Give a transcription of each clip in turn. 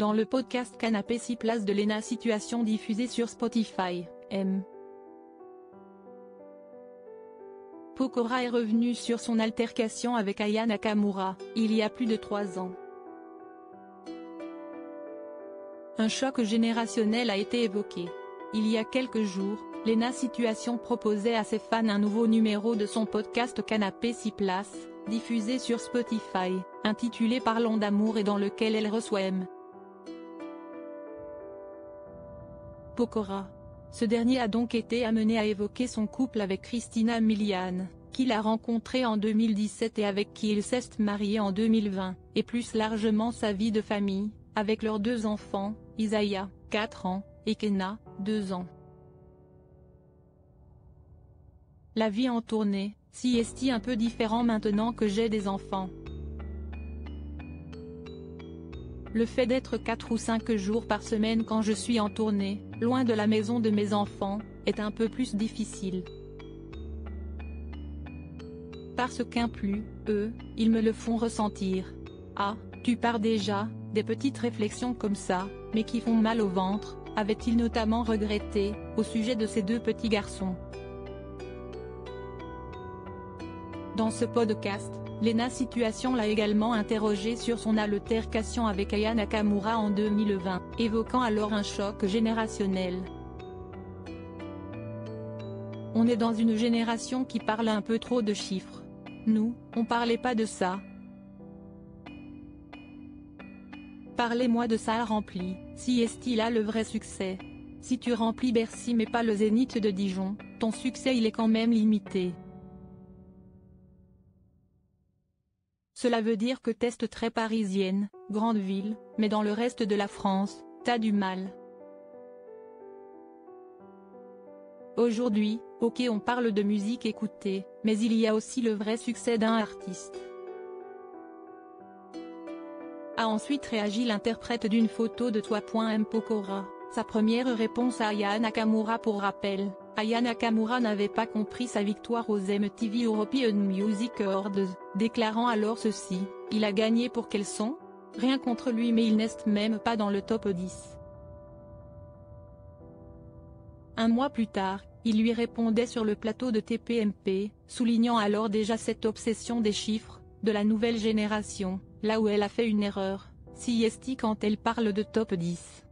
dans le podcast Canapé 6 places de Lena Situation diffusé sur Spotify, M. Pokora est revenu sur son altercation avec Aya Nakamura, il y a plus de 3 ans. Un choc générationnel a été évoqué. Il y a quelques jours, Lena Situation proposait à ses fans un nouveau numéro de son podcast Canapé 6 places, diffusé sur Spotify, intitulé Parlons d'amour et dans lequel elle reçoit M. Pokora. Ce dernier a donc été amené à évoquer son couple avec Christina Milian, qu'il a rencontré en 2017 et avec qui il s'est marié en 2020, et plus largement sa vie de famille, avec leurs 2 enfants, Isaiah, 4 ans, et Kenna, 2 ans. La vie en tournée, si est-il un peu différent maintenant que j'ai des enfants. Le fait d'être 4 ou 5 jours par semaine quand je suis en tournée, loin de la maison de mes enfants, est un peu plus difficile. Parce qu'inclus, eux, ils me le font ressentir. Ah, tu pars déjà, des petites réflexions comme ça, mais qui font mal au ventre, avait-il notamment regretté, au sujet de ses 2 petits garçons. Dans ce podcast, Lena Situation l'a également interrogé sur son altercation avec Aya Nakamura en 2020, évoquant alors un choc générationnel. On est dans une génération qui parle un peu trop de chiffres. Nous, on parlait pas de ça. Parlez-moi de ça rempli, si est-il là le vrai succès. Si tu remplis Bercy mais pas le Zénith de Dijon, ton succès il est quand même limité. Cela veut dire que t'es très parisienne, grande ville, mais dans le reste de la France, t'as du mal. Aujourd'hui, ok on parle de musique écoutée, mais il y a aussi le vrai succès d'un artiste. A ensuite réagi l'interprète d'une photo de toi. M. Pokora, sa première réponse à Aya Nakamura. Pour rappel, Aya Nakamura n'avait pas compris sa victoire aux MTV European Music Awards, déclarant alors ceci, il a gagné pour quel son ? Rien contre lui mais il n'est même pas dans le top 10. Un mois plus tard, il lui répondait sur le plateau de TPMP, soulignant alors déjà cette obsession des chiffres, de la nouvelle génération, là où elle a fait une erreur, si est quand elle parle de top 10.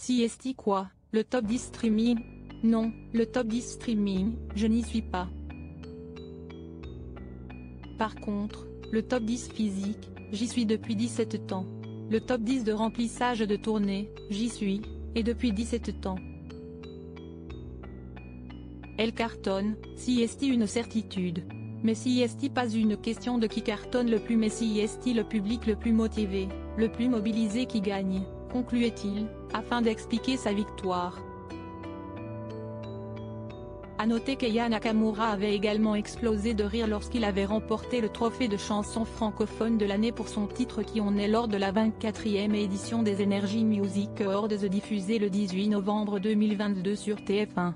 Si est quoi, le top 10 streaming ? Non, le top 10 streaming, je n'y suis pas. Par contre, le top 10 physique, j'y suis depuis 17 ans. Le top 10 de remplissage de tournée, j'y suis, et depuis 17 ans. Elle cartonne, si est une certitude. Mais si est pas une question de qui cartonne le plus mais si est le public le plus motivé, le plus mobilisé qui gagne, concluait-il, afin d'expliquer sa victoire. A noter qu'Aya Nakamura avait également explosé de rire lorsqu'il avait remporté le trophée de chanson francophone de l'année pour son titre Qui on est lors de la 24e édition des Energy Music Awards diffusée le 18 novembre 2022 sur TF1.